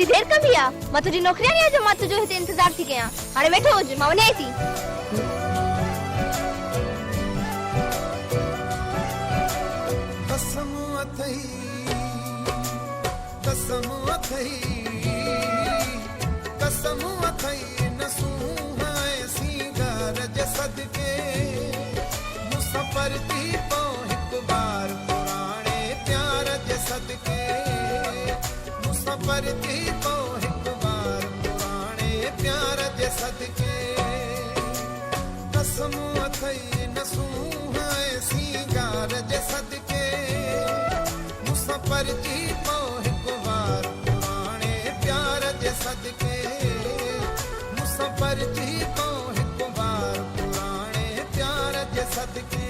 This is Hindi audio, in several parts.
एडी देर का भी आ मां तुझी नौकरियां नहीं जो मां तुझो हिते इंतजार थी कया हाणे बैठो हुज मां वने थी कसम अथई नसूहा सिंगार जे सदके मुसफर थी पो हिक बार पुराणे प्यार जे सदके मुसफर थी पो हिक बार पुराणे प्यार जे सदके कसम अथई नसूहा सिंगार जे सदके मुसफर थी पो हिक बार पुराणे प्यार जे सदके मुसफर थी पो हिक बार पुराणे प्यार जे सदके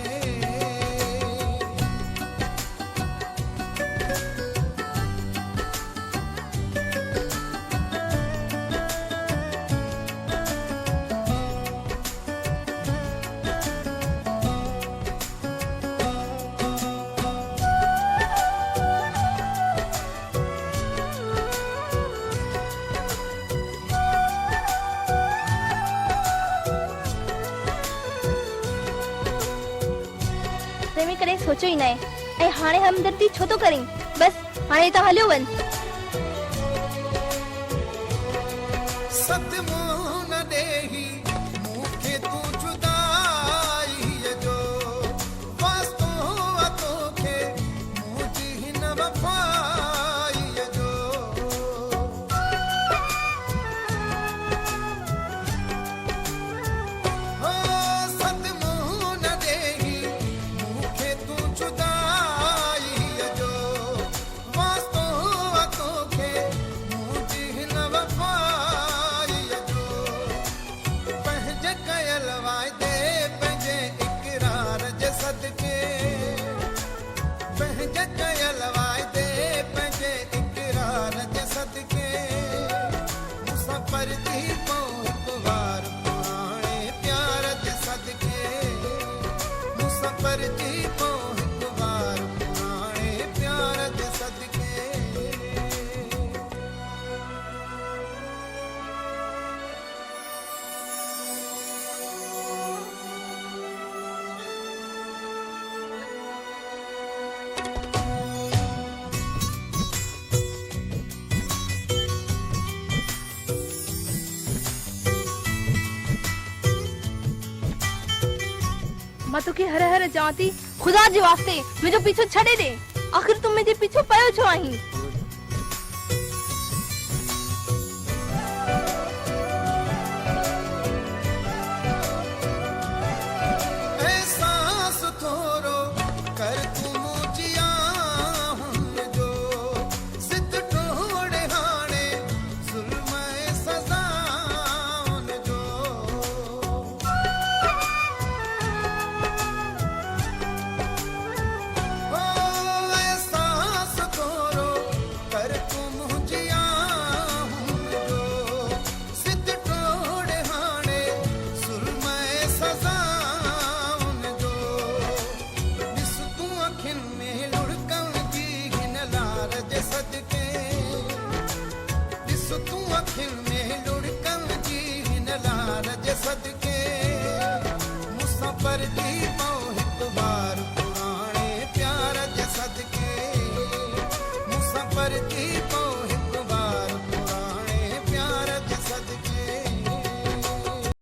प्रेमी करे सोचो ही नहीं ऐ हाणे हमदर्दी छो तो करी बस हाणे तो हलियो वन सदमो न देही मूंखे तूं जुदाई जो वास्तो तोखे मुंहिंजी हिन वफ़ाई जो हो सदमो न देही मूंखे तूं जुदाई जो वास्तो तोखे मुंहिंजी हिन वफ़ाई जो पंहिंजे कयल वाइदे पंहिंजे इक़रार जे सदके पंहिंजे कयल वाइदे पंहिंजे इक़रार जे सदके मुसफर थी पो हिक बार पुराणे प्यार जे सदके मुसफर थी पो हिक बार पुराणे प्यार जे सदके मां तो के हर जाती खुदा जे वास्ते मुझे पीछो छड़े दे आखिर तुम मुझे पीछो पयो छो आही